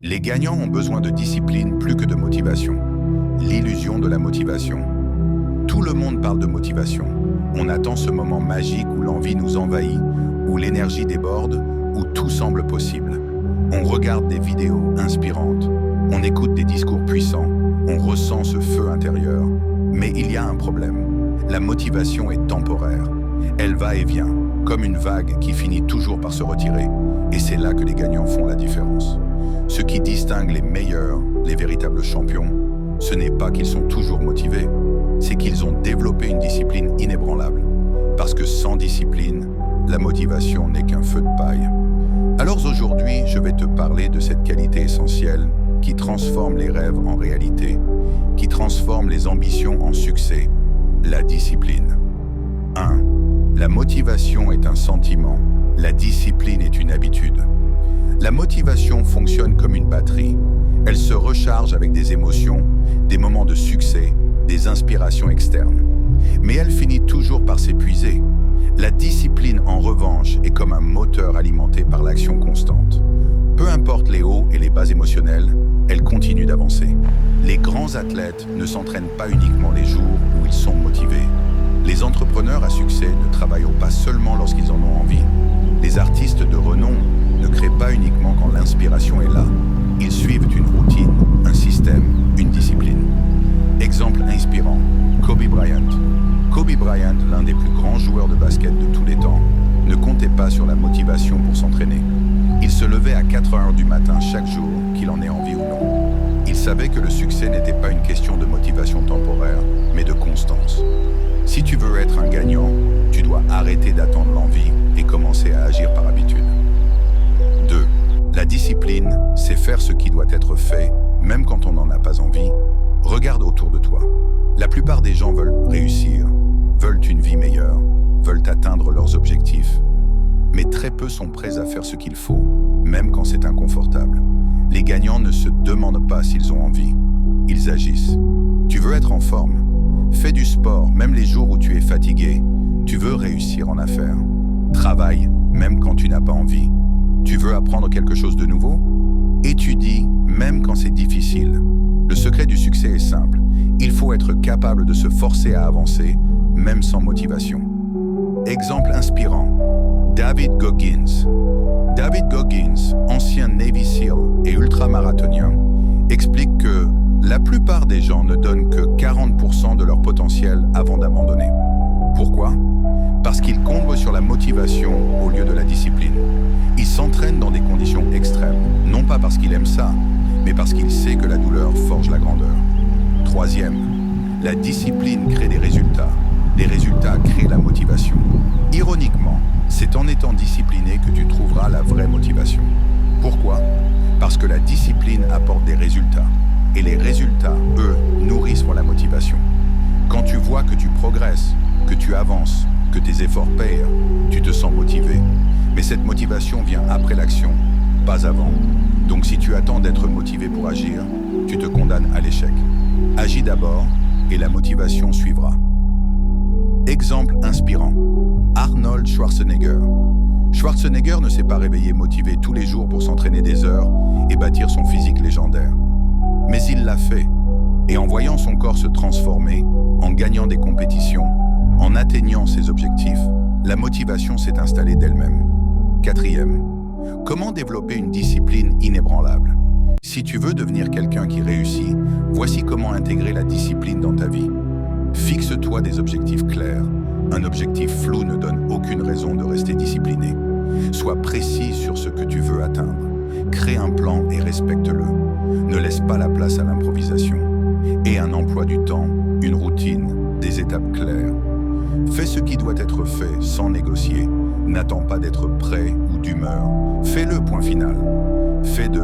Les gagnants ont besoin de discipline plus que de motivation. L'illusion de la motivation. Tout le monde parle de motivation. On attend ce moment magique où l'envie nous envahit, où l'énergie déborde, où tout semble possible. On regarde des vidéos inspirantes, on écoute des discours puissants, on ressent ce feu intérieur. Mais il y a un problème. La motivation est temporaire. Elle va et vient, comme une vague qui finit toujours par se retirer. Et c'est là que les gagnants font la différence. Ce qui distingue les meilleurs, les véritables champions, ce n'est pas qu'ils sont toujours motivés, c'est qu'ils ont développé une discipline inébranlable. Parce que sans discipline, la motivation n'est qu'un feu de paille. Alors aujourd'hui, je vais te parler de cette qualité essentielle qui transforme les rêves en réalité, qui transforme les ambitions en succès, la discipline. 1. La motivation est un sentiment, la discipline est une habitude. La motivation fonctionne comme une batterie. Elle se recharge avec des émotions, des moments de succès, des inspirations externes. Mais elle finit toujours par s'épuiser. La discipline, en revanche, est comme un moteur alimenté par l'action constante. Peu importe les hauts et les bas émotionnels, elle continue d'avancer. Les grands athlètes ne s'entraînent pas uniquement les jours où ils sont motivés. Les entrepreneurs à succès ne travaillent pas seulement lorsqu'ils en ont envie. Les artistes de renom ne créent pas uniquement quand l'inspiration est là. Ils suivent une routine, un système, une discipline. Exemple inspirant, Kobe Bryant. Kobe Bryant, l'un des plus grands joueurs de basket de tous les temps, ne comptait pas sur la motivation pour s'entraîner. Il se levait à 4 heures du matin chaque jour, qu'il en ait envie ou non. Il savait que le succès n'était pas une question de motivation temporaire, mais de constance. Si tu veux être un gagnant, tu dois arrêter d'attendre l'envie et commencer à agir par habitude. 2. La discipline, c'est faire ce qui doit être fait, même quand on n'en a pas envie. Regarde autour de toi. La plupart des gens veulent réussir, veulent une vie meilleure, veulent atteindre leurs objectifs. Mais très peu sont prêts à faire ce qu'il faut, même quand c'est inconfortable. Les gagnants ne se demandent pas s'ils ont envie, ils agissent. Tu veux être en forme? Fais du sport, même les jours où tu es fatigué. Tu veux réussir en affaires? Travaille, même quand tu n'as pas envie. Tu veux apprendre quelque chose de nouveau? Étudie, même quand c'est difficile. Le secret du succès est simple. Il faut être capable de se forcer à avancer, même sans motivation. Exemple inspirant. David Goggins. David Goggins, ancien Navy SEAL et ultramarathonien, explique que la plupart des gens ne donnent que 40% de leur potentiel avant d'abandonner. Pourquoi? Parce qu'ils combrent sur la motivation au lieu de la discipline. Ils s'entraînent dans des conditions extrêmes, non pas parce qu'il aime ça, mais parce qu'il sait que la douleur forge la grandeur. 3e, la discipline crée des résultats. Les résultats créent la motivation. Ironiquement, c'est en étant discipliné que tu trouveras la vraie motivation. Pourquoi? Parce que la discipline apporte des résultats. Et les résultats, eux, nourrissent la motivation. Quand tu vois que tu progresses, que tu avances, que tes efforts payent, tu te sens motivé. Mais cette motivation vient après l'action, pas avant. Donc si tu attends d'être motivé pour agir, tu te condamnes à l'échec. Agis d'abord et la motivation suivra. Exemple inspirant. Arnold Schwarzenegger. Schwarzenegger ne s'est pas réveillé motivé tous les jours pour s'entraîner des heures et bâtir son physique légendaire. Mais il l'a fait. Et en voyant son corps se transformer, en gagnant des compétitions, en atteignant ses objectifs, la motivation s'est installée d'elle-même. 4e. Comment développer une discipline inébranlable? Si tu veux devenir quelqu'un qui réussit, voici comment intégrer la discipline dans ta vie. Fixe-toi des objectifs clairs. Un objectif flou ne donne aucune raison de rester discipliné. Sois précis sur ce que tu veux atteindre. Crée un plan et respecte-le. Ne laisse pas la place à l'improvisation. Aie un emploi du temps, une routine, des étapes claires. Fais ce qui doit être fait sans négocier. N'attends pas d'être prêt ou d'humeur. Fais-le, point final. Fais de